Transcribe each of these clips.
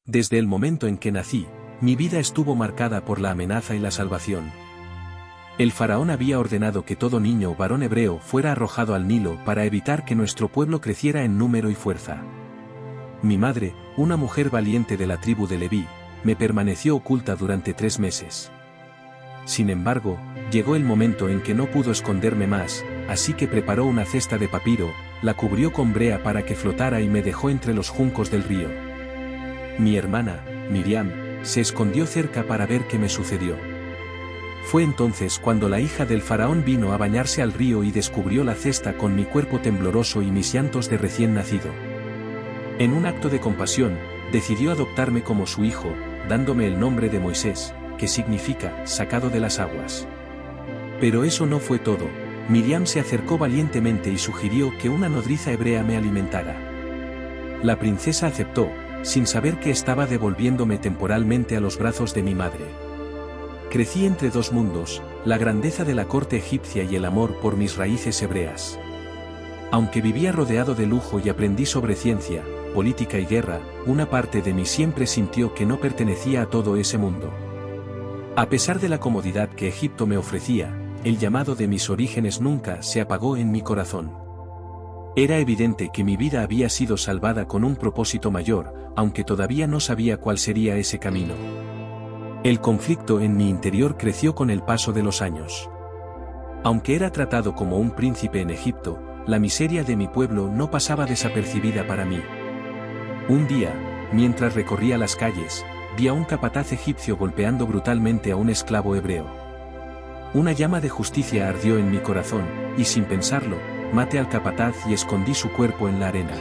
Desde el momento en que nací, mi vida estuvo marcada por la amenaza y la salvación. El faraón había ordenado que todo niño varón hebreo fuera arrojado al Nilo para evitar que nuestro pueblo creciera en número y fuerza. Mi madre, una mujer valiente de la tribu de Leví, me permaneció oculta durante 3 meses. Sin embargo, llegó el momento en que no pudo esconderme más, así que preparó una cesta de papiro, la cubrió con brea para que flotara y me dejó entre los juncos del río. Mi hermana, Miriam, se escondió cerca para ver qué me sucedió. Fue entonces cuando la hija del faraón vino a bañarse al río y descubrió la cesta con mi cuerpo tembloroso y mis llantos de recién nacido. En un acto de compasión, decidió adoptarme como su hijo, dándome el nombre de Moisés, que significa sacado de las aguas. Pero eso no fue todo. Miriam se acercó valientemente y sugirió que una nodriza hebrea me alimentara. La princesa aceptó, sin saber que estaba devolviéndome temporalmente a los brazos de mi madre. Crecí entre 2 mundos, la grandeza de la corte egipcia y el amor por mis raíces hebreas. Aunque vivía rodeado de lujo y aprendí sobre ciencia, política y guerra, una parte de mí siempre sintió que no pertenecía a todo ese mundo. A pesar de la comodidad que Egipto me ofrecía, el llamado de mis orígenes nunca se apagó en mi corazón. Era evidente que mi vida había sido salvada con un propósito mayor, aunque todavía no sabía cuál sería ese camino. El conflicto en mi interior creció con el paso de los años. Aunque era tratado como un príncipe en Egipto, la miseria de mi pueblo no pasaba desapercibida para mí. Un día, mientras recorría las calles, vi a un capataz egipcio golpeando brutalmente a un esclavo hebreo. Una llama de justicia ardió en mi corazón, y sin pensarlo, maté al capataz y escondí su cuerpo en la arena.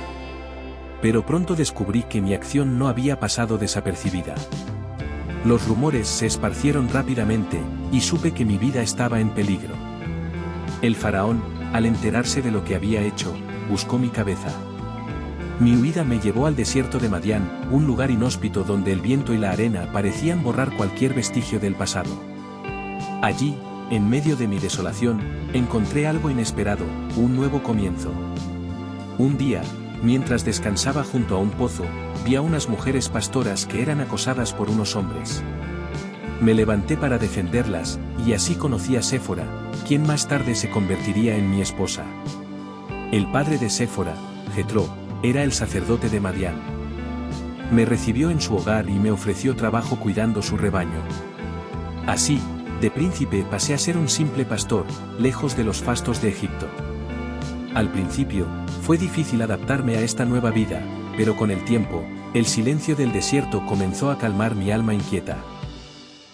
Pero pronto descubrí que mi acción no había pasado desapercibida. Los rumores se esparcieron rápidamente, y supe que mi vida estaba en peligro. El faraón, al enterarse de lo que había hecho, buscó mi cabeza. Mi huida me llevó al desierto de Madián, un lugar inhóspito donde el viento y la arena parecían borrar cualquier vestigio del pasado. Allí, en medio de mi desolación, encontré algo inesperado, un nuevo comienzo. Un día, mientras descansaba junto a un pozo, vi a unas mujeres pastoras que eran acosadas por unos hombres. Me levanté para defenderlas, y así conocí a Séfora, quien más tarde se convertiría en mi esposa. El padre de Séfora, Jetro, era el sacerdote de Madián. Me recibió en su hogar y me ofreció trabajo cuidando su rebaño. Así, de príncipe pasé a ser un simple pastor, lejos de los fastos de Egipto. Al principio, fue difícil adaptarme a esta nueva vida, pero con el tiempo, el silencio del desierto comenzó a calmar mi alma inquieta.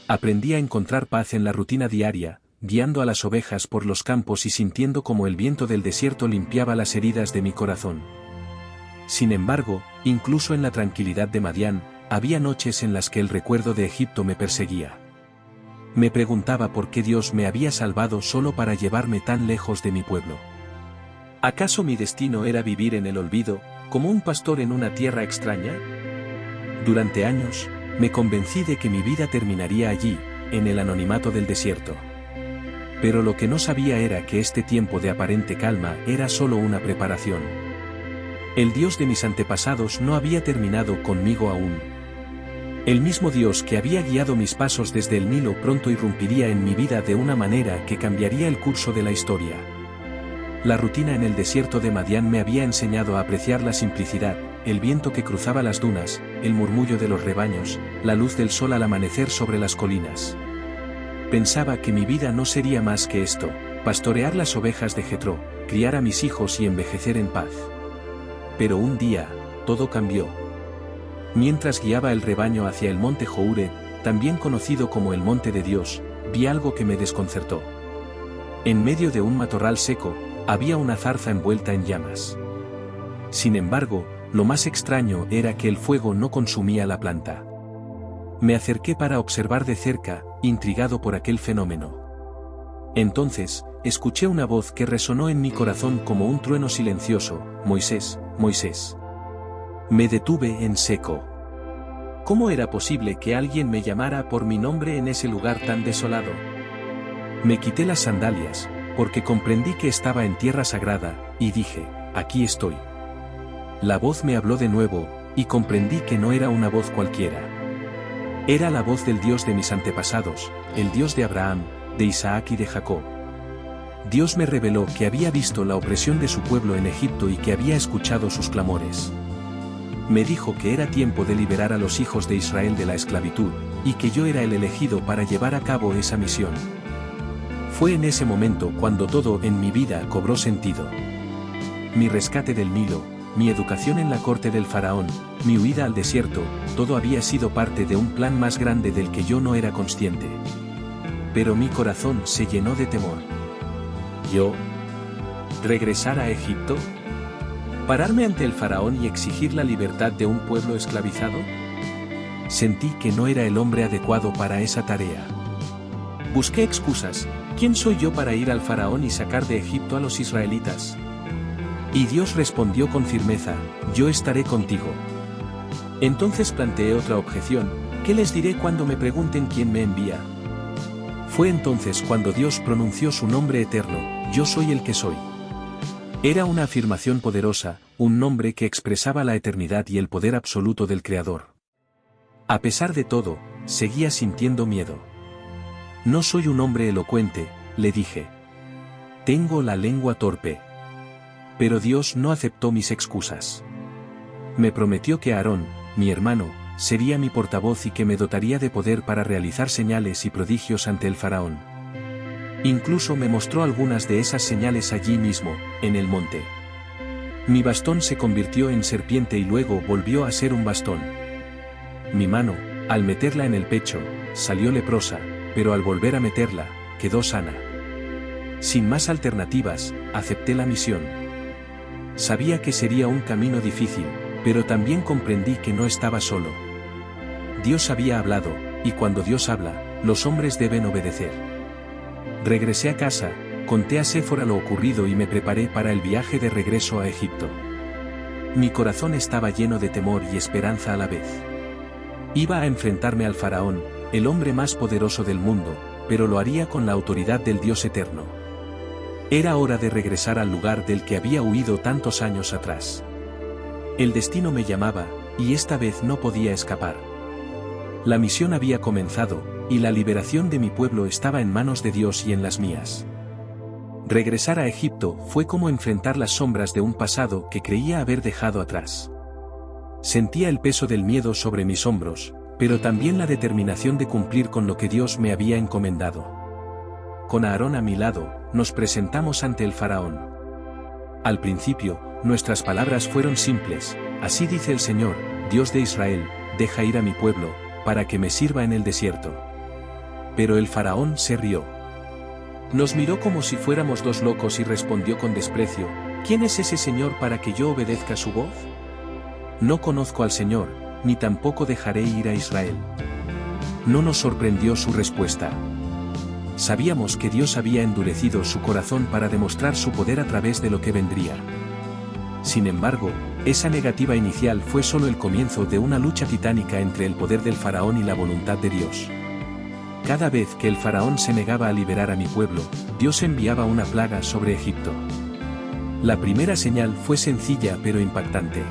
Aprendí a encontrar paz en la rutina diaria, guiando a las ovejas por los campos y sintiendo como el viento del desierto limpiaba las heridas de mi corazón. Sin embargo, incluso en la tranquilidad de Madián, había noches en las que el recuerdo de Egipto me perseguía. Me preguntaba por qué Dios me había salvado solo para llevarme tan lejos de mi pueblo. ¿Acaso mi destino era vivir en el olvido, como un pastor en una tierra extraña? Durante años, me convencí de que mi vida terminaría allí, en el anonimato del desierto. Pero lo que no sabía era que este tiempo de aparente calma era solo una preparación. El Dios de mis antepasados no había terminado conmigo aún. El mismo Dios que había guiado mis pasos desde el Nilo pronto irrumpiría en mi vida de una manera que cambiaría el curso de la historia. La rutina en el desierto de Madián me había enseñado a apreciar la simplicidad, el viento que cruzaba las dunas, el murmullo de los rebaños, la luz del sol al amanecer sobre las colinas. Pensaba que mi vida no sería más que esto, pastorear las ovejas de Jetro, criar a mis hijos y envejecer en paz. Pero un día, todo cambió. Mientras guiaba el rebaño hacia el monte Joure, también conocido como el monte de Dios, vi algo que me desconcertó. En medio de un matorral seco, había una zarza envuelta en llamas. Sin embargo, lo más extraño era que el fuego no consumía la planta. Me acerqué para observar de cerca, intrigado por aquel fenómeno. Entonces, escuché una voz que resonó en mi corazón como un trueno silencioso: Moisés, Moisés. Me detuve en seco. ¿Cómo era posible que alguien me llamara por mi nombre en ese lugar tan desolado? Me quité las sandalias, porque comprendí que estaba en tierra sagrada, y dije: aquí estoy. La voz me habló de nuevo: y comprendí que no era una voz cualquiera. Era la voz del Dios de mis antepasados, el Dios de Abraham, de Isaac y de Jacob. Dios me reveló que había visto la opresión de su pueblo en Egipto y que había escuchado sus clamores. Me dijo que era tiempo de liberar a los hijos de Israel de la esclavitud, y que yo era el elegido para llevar a cabo esa misión. Fue en ese momento cuando todo en mi vida cobró sentido. Mi rescate del Nilo, mi educación en la corte del faraón, mi huida al desierto, todo había sido parte de un plan más grande del que yo no era consciente. Pero mi corazón se llenó de temor. ¿Yo? ¿Regresar a Egipto? ¿Pararme ante el faraón y exigir la libertad de un pueblo esclavizado? Sentí que no era el hombre adecuado para esa tarea. Busqué excusas. ¿Quién soy yo para ir al faraón y sacar de Egipto a los israelitas? Y Dios respondió con firmeza, yo estaré contigo. Entonces planteé otra objeción, ¿qué les diré cuando me pregunten quién me envía? Fue entonces cuando Dios pronunció su nombre eterno, yo soy el que soy. Era una afirmación poderosa, un nombre que expresaba la eternidad y el poder absoluto del Creador. A pesar de todo, seguía sintiendo miedo. No soy un hombre elocuente, le dije. Tengo la lengua torpe. Pero Dios no aceptó mis excusas. Me prometió que Aarón, mi hermano, sería mi portavoz y que me dotaría de poder para realizar señales y prodigios ante el faraón. Incluso me mostró algunas de esas señales allí mismo, en el monte. Mi bastón se convirtió en serpiente y luego volvió a ser un bastón. Mi mano, al meterla en el pecho, salió leprosa, pero al volver a meterla, quedó sana. Sin más alternativas, acepté la misión. Sabía que sería un camino difícil, pero también comprendí que no estaba solo. Dios había hablado, y cuando Dios habla, los hombres deben obedecer. Regresé a casa, conté a Séfora lo ocurrido y me preparé para el viaje de regreso a Egipto. Mi corazón estaba lleno de temor y esperanza a la vez. Iba a enfrentarme al faraón, el hombre más poderoso del mundo, pero lo haría con la autoridad del Dios eterno. Era hora de regresar al lugar del que había huido tantos años atrás. El destino me llamaba, y esta vez no podía escapar. La misión había comenzado, y la liberación de mi pueblo estaba en manos de Dios y en las mías. Regresar a Egipto fue como enfrentar las sombras de un pasado que creía haber dejado atrás. Sentía el peso del miedo sobre mis hombros, pero también la determinación de cumplir con lo que Dios me había encomendado. Con Aarón a mi lado, nos presentamos ante el faraón. Al principio, nuestras palabras fueron simples, así dice el Señor, Dios de Israel, deja ir a mi pueblo, para que me sirva en el desierto. Pero el faraón se rió. Nos miró como si fuéramos dos locos y respondió con desprecio, ¿quién es ese Señor para que yo obedezca su voz? No conozco al Señor, ni tampoco dejaré ir a Israel. No nos sorprendió su respuesta. Sabíamos que Dios había endurecido su corazón para demostrar su poder a través de lo que vendría. Sin embargo, esa negativa inicial fue solo el comienzo de una lucha titánica entre el poder del faraón y la voluntad de Dios. Cada vez que el faraón se negaba a liberar a mi pueblo, Dios enviaba una plaga sobre Egipto. La primera señal fue sencilla pero impactante.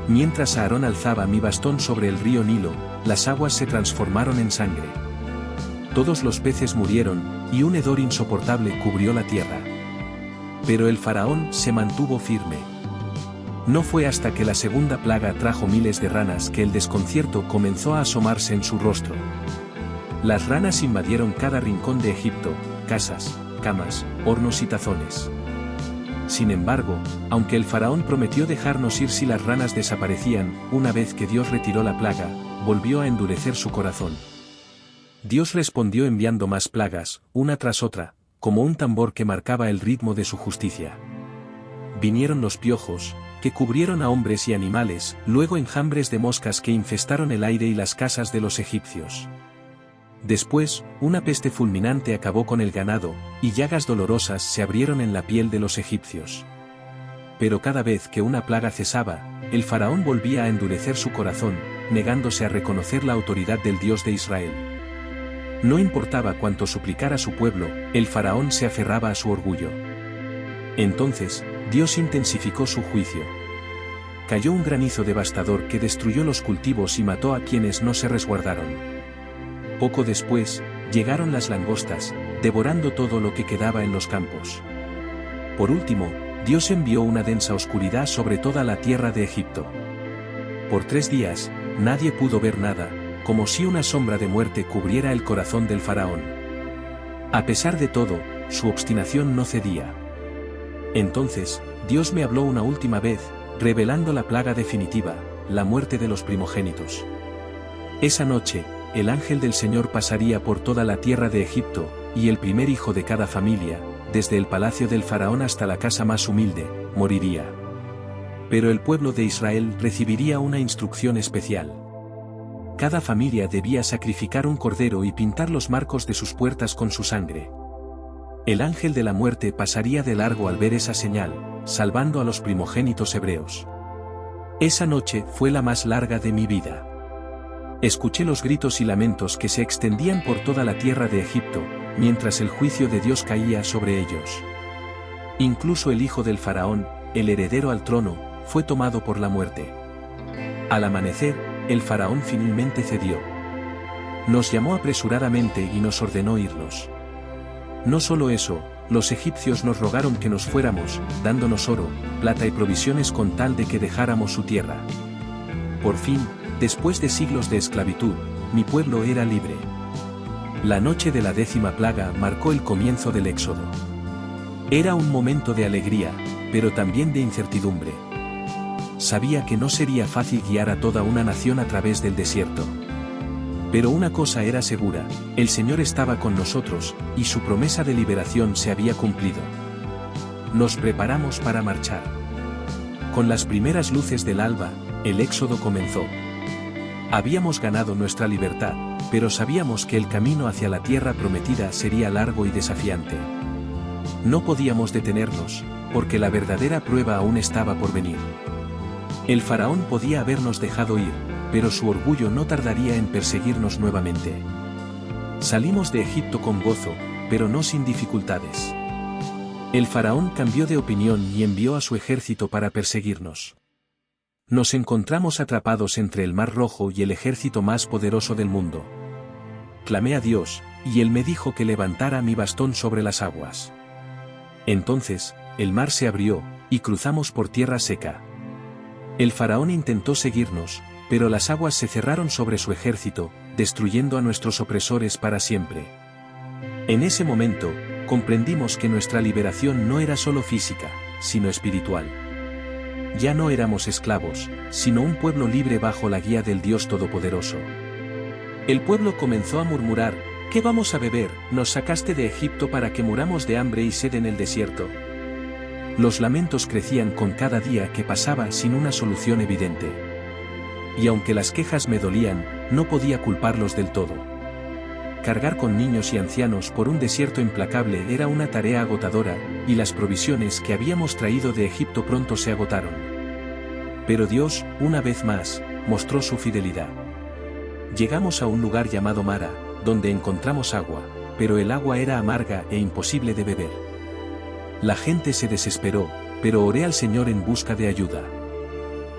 Mientras Aarón alzaba mi bastón sobre el río Nilo, las aguas se transformaron en sangre. Todos los peces murieron, y un hedor insoportable cubrió la tierra. Pero el faraón se mantuvo firme. No fue hasta que la segunda plaga trajo miles de ranas que el desconcierto comenzó a asomarse en su rostro. Las ranas invadieron cada rincón de Egipto, casas, camas, hornos y tazones. Sin embargo, aunque el faraón prometió dejarnos ir si las ranas desaparecían, una vez que Dios retiró la plaga, volvió a endurecer su corazón. Dios respondió enviando más plagas, una tras otra, como un tambor que marcaba el ritmo de su justicia. Vinieron los piojos, que cubrieron a hombres y animales, luego enjambres de moscas que infestaron el aire y las casas de los egipcios. Después, una peste fulminante acabó con el ganado, y llagas dolorosas se abrieron en la piel de los egipcios. Pero cada vez que una plaga cesaba, el faraón volvía a endurecer su corazón, negándose a reconocer la autoridad del Dios de Israel. No importaba cuánto suplicara su pueblo, el faraón se aferraba a su orgullo. Entonces, Dios intensificó su juicio. cayó un granizo devastador que destruyó los cultivos y mató a quienes no se resguardaron. Poco después, llegaron las langostas, devorando todo lo que quedaba en los campos. Por último, Dios envió una densa oscuridad sobre toda la tierra de Egipto. Por 3 días, nadie pudo ver nada, como si una sombra de muerte cubriera el corazón del faraón. A pesar de todo, su obstinación no cedía. Entonces, Dios me habló una última vez, revelando la plaga definitiva, la muerte de los primogénitos. Esa noche, el ángel del Señor pasaría por toda la tierra de Egipto, y el primer hijo de cada familia, desde el palacio del faraón hasta la casa más humilde, moriría. Pero el pueblo de Israel recibiría una instrucción especial. Cada familia debía sacrificar un cordero y pintar los marcos de sus puertas con su sangre. El ángel de la muerte pasaría de largo al ver esa señal, salvando a los primogénitos hebreos. Esa noche fue la más larga de mi vida. Escuché los gritos y lamentos que se extendían por toda la tierra de Egipto, mientras el juicio de Dios caía sobre ellos. Incluso el hijo del faraón, el heredero al trono, fue tomado por la muerte. Al amanecer, el faraón finalmente cedió. Nos llamó apresuradamente y nos ordenó irnos. No solo eso, los egipcios nos rogaron que nos fuéramos, dándonos oro, plata y provisiones con tal de que dejáramos su tierra. Por fin, después de siglos de esclavitud, mi pueblo era libre. La noche de la 10ª plaga marcó el comienzo del éxodo. Era un momento de alegría, pero también de incertidumbre. Sabía que no sería fácil guiar a toda una nación a través del desierto. Pero una cosa era segura, el Señor estaba con nosotros, y su promesa de liberación se había cumplido. Nos preparamos para marchar. Con las primeras luces del alba, el éxodo comenzó. Habíamos ganado nuestra libertad, pero sabíamos que el camino hacia la tierra prometida sería largo y desafiante. No podíamos detenernos, porque la verdadera prueba aún estaba por venir. El faraón podía habernos dejado ir, pero su orgullo no tardaría en perseguirnos nuevamente. Salimos de Egipto con gozo, pero no sin dificultades. El faraón cambió de opinión y envió a su ejército para perseguirnos. Nos encontramos atrapados entre el Mar Rojo y el ejército más poderoso del mundo. Clamé a Dios, y Él me dijo que levantara mi bastón sobre las aguas. Entonces, el mar se abrió, y cruzamos por tierra seca. El faraón intentó seguirnos, pero las aguas se cerraron sobre su ejército, destruyendo a nuestros opresores para siempre. En ese momento, comprendimos que nuestra liberación no era solo física, sino espiritual. Ya no éramos esclavos, sino un pueblo libre bajo la guía del Dios Todopoderoso. El pueblo comenzó a murmurar: ¿qué vamos a beber? Nos sacaste de Egipto para que muramos de hambre y sed en el desierto. Los lamentos crecían con cada día que pasaba sin una solución evidente. Y aunque las quejas me dolían, no podía culparlos del todo. Cargar con niños y ancianos por un desierto implacable era una tarea agotadora, y las provisiones que habíamos traído de Egipto pronto se agotaron. Pero Dios, una vez más, mostró su fidelidad. Llegamos a un lugar llamado Mara, donde encontramos agua, pero el agua era amarga e imposible de beber. La gente se desesperó, pero oré al Señor en busca de ayuda.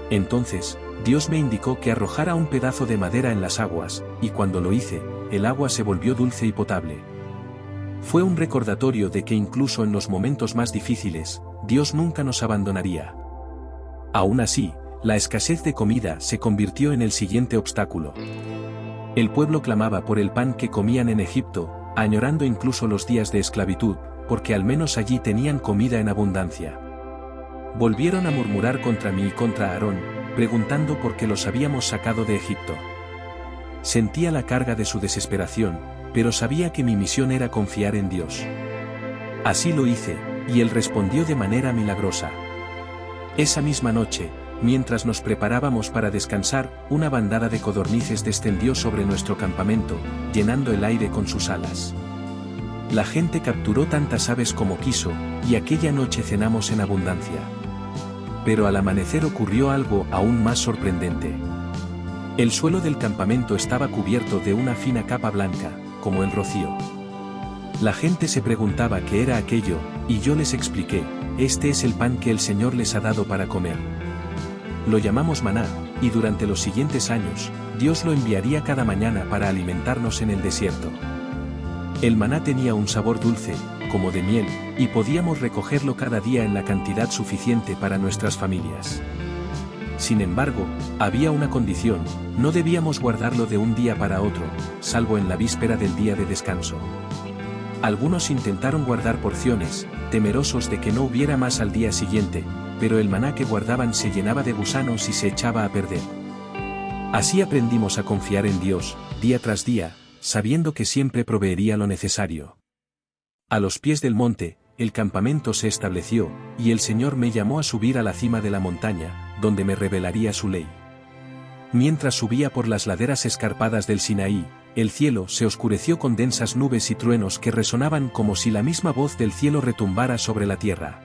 Entonces, Dios me indicó que arrojara un pedazo de madera en las aguas, y cuando lo hice, el agua se volvió dulce y potable. Fue un recordatorio de que incluso en los momentos más difíciles, Dios nunca nos abandonaría. Aún así, la escasez de comida se convirtió en el siguiente obstáculo. El pueblo clamaba por el pan que comían en Egipto, añorando incluso los días de esclavitud, porque al menos allí tenían comida en abundancia. Volvieron a murmurar contra mí y contra Aarón, preguntando por qué los habíamos sacado de Egipto. Sentía la carga de su desesperación, pero sabía que mi misión era confiar en Dios. Así lo hice, y Él respondió de manera milagrosa. Esa misma noche, mientras nos preparábamos para descansar, una bandada de codornices descendió sobre nuestro campamento, llenando el aire con sus alas. La gente capturó tantas aves como quiso, y aquella noche cenamos en abundancia. Pero al amanecer ocurrió algo aún más sorprendente. El suelo del campamento estaba cubierto de una fina capa blanca, como el rocío. La gente se preguntaba qué era aquello, y yo les expliqué: este es el pan que el Señor les ha dado para comer. lo llamamos maná, y durante los siguientes años, Dios lo enviaría cada mañana para alimentarnos en el desierto. El maná tenía un sabor dulce, como de miel, y podíamos recogerlo cada día en la cantidad suficiente para nuestras familias. Sin embargo, había una condición: no debíamos guardarlo de un día para otro, salvo en la víspera del día de descanso. Algunos intentaron guardar porciones, temerosos de que no hubiera más al día siguiente, pero el maná que guardaban se llenaba de gusanos y se echaba a perder. Así aprendimos a confiar en Dios, día tras día, sabiendo que siempre proveería lo necesario. A los pies del monte, el campamento se estableció, y el Señor me llamó a subir a la cima de la montaña, donde me revelaría su ley. Mientras subía por las laderas escarpadas del Sinaí, el cielo se oscureció con densas nubes y truenos que resonaban como si la misma voz del cielo retumbara sobre la tierra.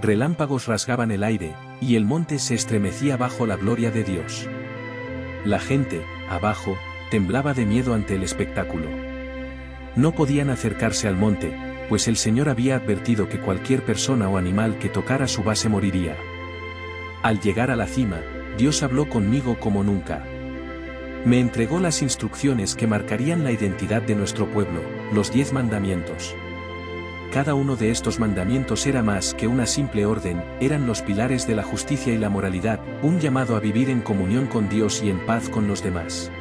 Relámpagos rasgaban el aire, y el monte se estremecía bajo la gloria de Dios. La gente, abajo, temblaba de miedo ante el espectáculo. No podían acercarse al monte, pues el Señor había advertido que cualquier persona o animal que tocara su base moriría. Al llegar a la cima, Dios habló conmigo como nunca. Me entregó las instrucciones que marcarían la identidad de nuestro pueblo, los 10 mandamientos. Cada uno de estos mandamientos era más que una simple orden, eran los pilares de la justicia y la moralidad, un llamado a vivir en comunión con Dios y en paz con los demás.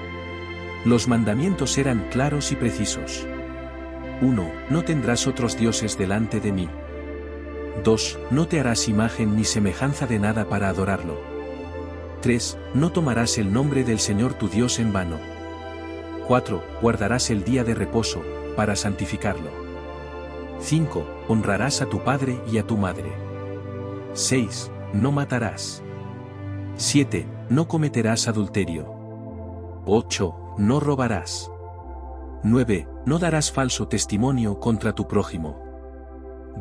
Los mandamientos eran claros y precisos. 1. No tendrás otros dioses delante de mí. 2. No te harás imagen ni semejanza de nada para adorarlo. 3. No tomarás el nombre del Señor tu Dios en vano. 4. Guardarás el día de reposo, para santificarlo. 5. Honrarás a tu padre y a tu madre. 6. No matarás. 7. No cometerás adulterio. 8. No robarás. 9. No darás falso testimonio contra tu prójimo.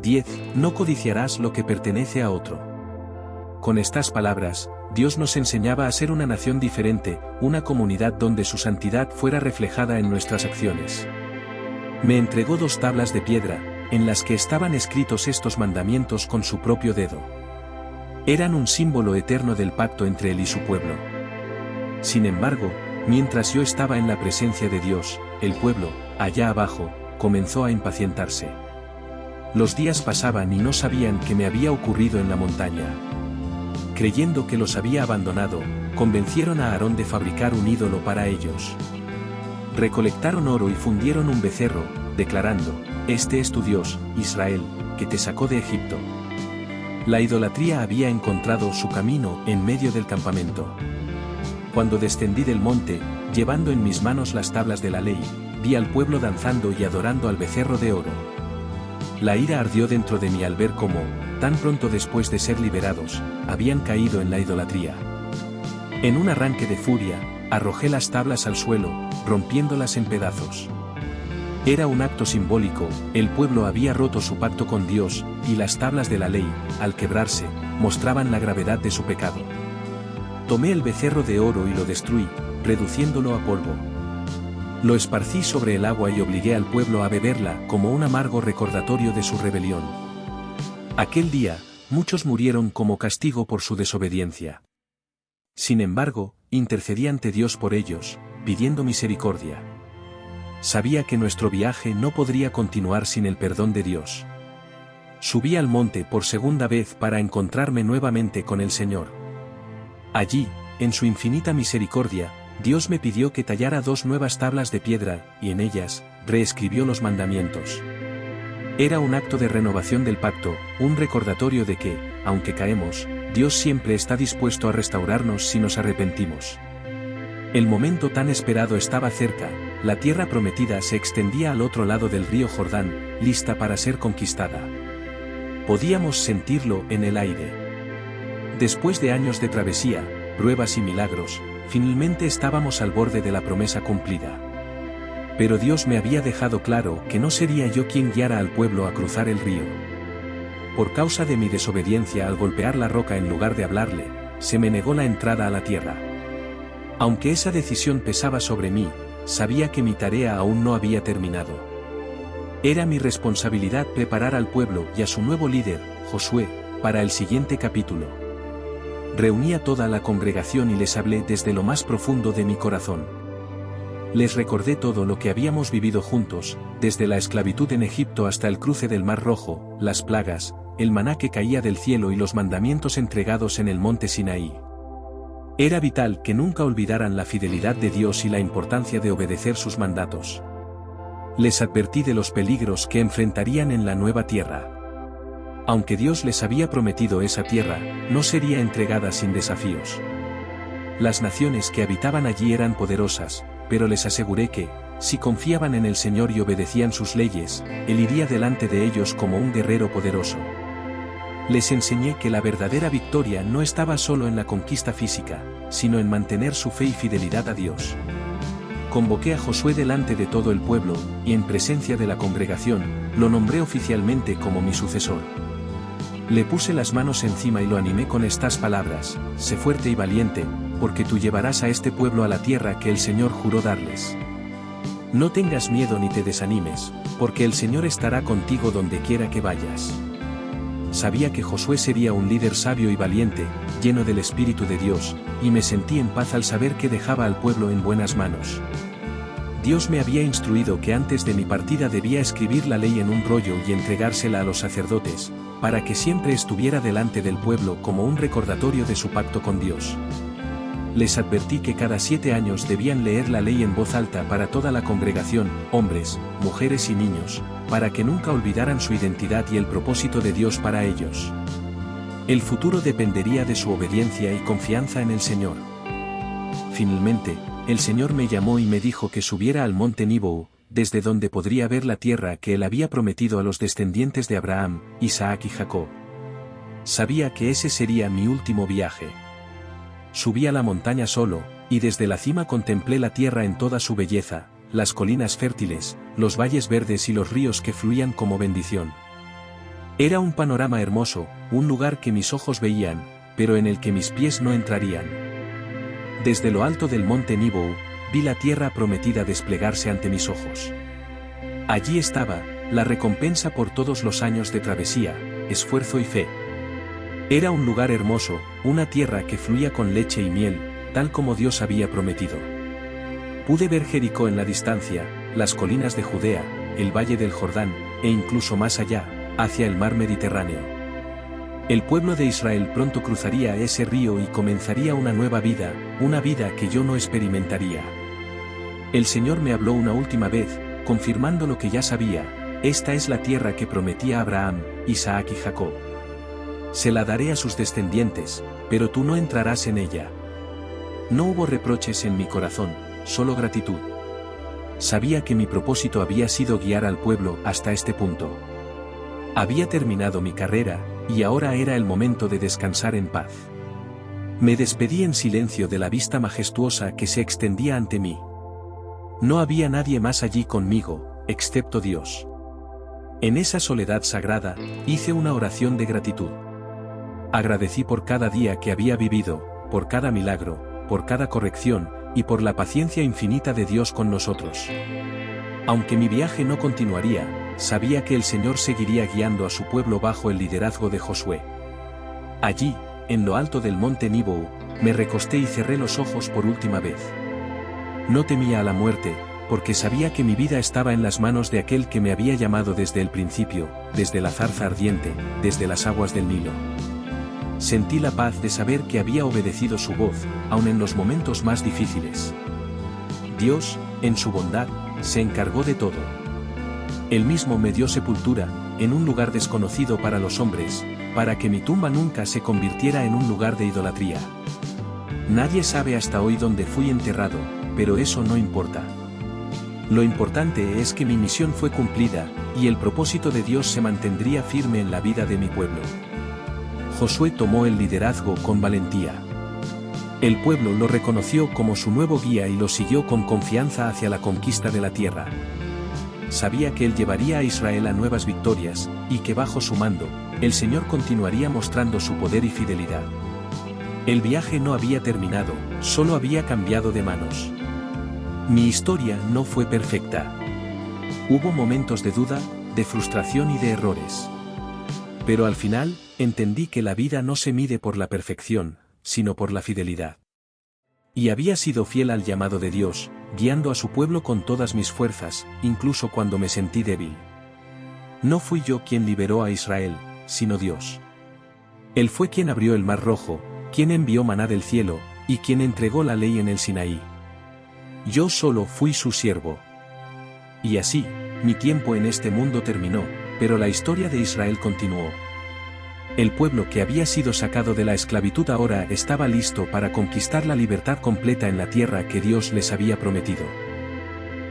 10. No codiciarás lo que pertenece a otro. Con estas palabras, Dios nos enseñaba a ser una nación diferente, una comunidad donde su santidad fuera reflejada en nuestras acciones. Me entregó 2 tablas de piedra, en las que estaban escritos estos mandamientos con su propio dedo. Eran un símbolo eterno del pacto entre él y su pueblo. Sin embargo, mientras yo estaba en la presencia de Dios, el pueblo, allá abajo, comenzó a impacientarse. Los días pasaban y no sabían qué me había ocurrido en la montaña. Creyendo que los había abandonado, convencieron a Aarón de fabricar un ídolo para ellos. Recolectaron oro y fundieron un becerro, declarando: «Este es tu Dios, Israel, que te sacó de Egipto». La idolatría había encontrado su camino en medio del campamento. Cuando descendí del monte, llevando en mis manos las tablas de la ley, vi al pueblo danzando y adorando al becerro de oro. La ira ardió dentro de mí al ver cómo, tan pronto después de ser liberados, habían caído en la idolatría. En un arranque de furia, arrojé las tablas al suelo, rompiéndolas en pedazos. Era un acto simbólico, el pueblo había roto su pacto con Dios, y las tablas de la ley, al quebrarse, mostraban la gravedad de su pecado. Tomé el becerro de oro y lo destruí, reduciéndolo a polvo. Lo esparcí sobre el agua y obligué al pueblo a beberla como un amargo recordatorio de su rebelión. Aquel día, muchos murieron como castigo por su desobediencia. Sin embargo, intercedí ante Dios por ellos, pidiendo misericordia. Sabía que nuestro viaje no podría continuar sin el perdón de Dios. Subí al monte por segunda vez para encontrarme nuevamente con el Señor. Allí, en su infinita misericordia, Dios me pidió que tallara 2 nuevas tablas de piedra, y en ellas, reescribió los mandamientos. Era un acto de renovación del pacto, un recordatorio de que, aunque caemos, Dios siempre está dispuesto a restaurarnos si nos arrepentimos. El momento tan esperado estaba cerca, la tierra prometida se extendía al otro lado del río Jordán, lista para ser conquistada. Podíamos sentirlo en el aire. Después de años de travesía, pruebas y milagros, finalmente estábamos al borde de la promesa cumplida. Pero Dios me había dejado claro que no sería yo quien guiara al pueblo a cruzar el río. Por causa de mi desobediencia al golpear la roca en lugar de hablarle, se me negó la entrada a la tierra. Aunque esa decisión pesaba sobre mí, sabía que mi tarea aún no había terminado. Era mi responsabilidad preparar al pueblo y a su nuevo líder, Josué, para el siguiente capítulo. Reuní a toda la congregación y les hablé desde lo más profundo de mi corazón. Les recordé todo lo que habíamos vivido juntos, desde la esclavitud en Egipto hasta el cruce del Mar Rojo, las plagas, el maná que caía del cielo y los mandamientos entregados en el monte Sinaí. Era vital que nunca olvidaran la fidelidad de Dios y la importancia de obedecer sus mandatos. Les advertí de los peligros que enfrentarían en la nueva tierra. Aunque Dios les había prometido esa tierra, no sería entregada sin desafíos. Las naciones que habitaban allí eran poderosas, pero les aseguré que, si confiaban en el Señor y obedecían sus leyes, Él iría delante de ellos como un guerrero poderoso. Les enseñé que la verdadera victoria no estaba solo en la conquista física, sino en mantener su fe y fidelidad a Dios. Convoqué a Josué delante de todo el pueblo, y en presencia de la congregación, lo nombré oficialmente como mi sucesor. Le puse las manos encima y lo animé con estas palabras: sé fuerte y valiente, porque tú llevarás a este pueblo a la tierra que el Señor juró darles. No tengas miedo ni te desanimes, porque el Señor estará contigo donde quiera que vayas. Sabía que Josué sería un líder sabio y valiente, lleno del Espíritu de Dios, y me sentí en paz al saber que dejaba al pueblo en buenas manos. Dios me había instruido que antes de mi partida debía escribir la ley en un rollo y entregársela a los sacerdotes, para que siempre estuviera delante del pueblo como un recordatorio de su pacto con Dios. Les advertí que cada 7 años debían leer la ley en voz alta para toda la congregación, hombres, mujeres y niños, para que nunca olvidaran su identidad y el propósito de Dios para ellos. El futuro dependería de su obediencia y confianza en el Señor. Finalmente, el Señor me llamó y me dijo que subiera al monte Níbou, desde donde podría ver la tierra que Él había prometido a los descendientes de Abraham, Isaac y Jacob. Sabía que ese sería mi último viaje. Subí a la montaña solo, y desde la cima contemplé la tierra en toda su belleza, las colinas fértiles, los valles verdes y los ríos que fluían como bendición. Era un panorama hermoso, un lugar que mis ojos veían, pero en el que mis pies no entrarían. Desde lo alto del monte Níbou, vi la tierra prometida desplegarse ante mis ojos. Allí estaba, la recompensa por todos los años de travesía, esfuerzo y fe. Era un lugar hermoso, una tierra que fluía con leche y miel, tal como Dios había prometido. Pude ver Jericó en la distancia, las colinas de Judea, el valle del Jordán, e incluso más allá, hacia el mar Mediterráneo. El pueblo de Israel pronto cruzaría ese río y comenzaría una nueva vida, una vida que yo no experimentaría. El Señor me habló una última vez, confirmando lo que ya sabía: esta es la tierra que prometía a Abraham, Isaac y Jacob. Se la daré a sus descendientes, pero tú no entrarás en ella. No hubo reproches en mi corazón, solo gratitud. Sabía que mi propósito había sido guiar al pueblo hasta este punto. Había terminado mi carrera, y ahora era el momento de descansar en paz. Me despedí en silencio de la vista majestuosa que se extendía ante mí. No había nadie más allí conmigo, excepto Dios. En esa soledad sagrada, hice una oración de gratitud. Agradecí por cada día que había vivido, por cada milagro, por cada corrección, y por la paciencia infinita de Dios con nosotros. Aunque mi viaje no continuaría, sabía que el Señor seguiría guiando a su pueblo bajo el liderazgo de Josué. Allí, en lo alto del monte Níbou, me recosté y cerré los ojos por última vez. No temía a la muerte, porque sabía que mi vida estaba en las manos de aquel que me había llamado desde el principio, desde la zarza ardiente, desde las aguas del Nilo. Sentí la paz de saber que había obedecido su voz, aun en los momentos más difíciles. Dios, en su bondad, se encargó de todo. Él mismo me dio sepultura, en un lugar desconocido para los hombres, para que mi tumba nunca se convirtiera en un lugar de idolatría. Nadie sabe hasta hoy dónde fui enterrado, pero eso no importa. Lo importante es que mi misión fue cumplida, y el propósito de Dios se mantendría firme en la vida de mi pueblo. Josué tomó el liderazgo con valentía. El pueblo lo reconoció como su nuevo guía y lo siguió con confianza hacia la conquista de la tierra. Sabía que él llevaría a Israel a nuevas victorias, y que bajo su mando, el Señor continuaría mostrando su poder y fidelidad. El viaje no había terminado, solo había cambiado de manos. Mi historia no fue perfecta. Hubo momentos de duda, de frustración y de errores. Pero al final, entendí que la vida no se mide por la perfección, sino por la fidelidad. Y había sido fiel al llamado de Dios, guiando a su pueblo con todas mis fuerzas, incluso cuando me sentí débil. No fui yo quien liberó a Israel, sino Dios. Él fue quien abrió el mar rojo, quien envió maná del cielo, y quien entregó la ley en el Sinaí. Yo solo fui su siervo. Y así, mi tiempo en este mundo terminó, pero la historia de Israel continuó. El pueblo que había sido sacado de la esclavitud ahora estaba listo para conquistar la libertad completa en la tierra que Dios les había prometido.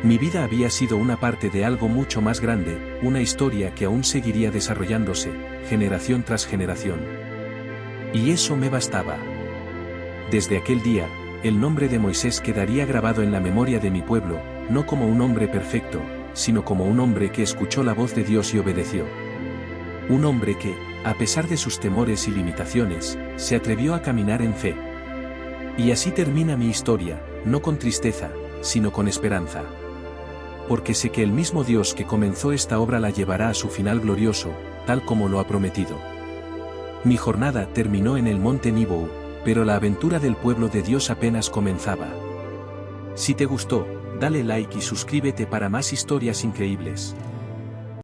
Mi vida había sido una parte de algo mucho más grande, una historia que aún seguiría desarrollándose, generación tras generación. Y eso me bastaba. Desde aquel día, el nombre de Moisés quedaría grabado en la memoria de mi pueblo, no como un hombre perfecto, sino como un hombre que escuchó la voz de Dios y obedeció. Un hombre que, a pesar de sus temores y limitaciones, se atrevió a caminar en fe. Y así termina mi historia, no con tristeza, sino con esperanza. Porque sé que el mismo Dios que comenzó esta obra la llevará a su final glorioso, tal como lo ha prometido. Mi jornada terminó en el monte Níbou, pero la aventura del pueblo de Dios apenas comenzaba. Si te gustó, dale like y suscríbete para más historias increíbles.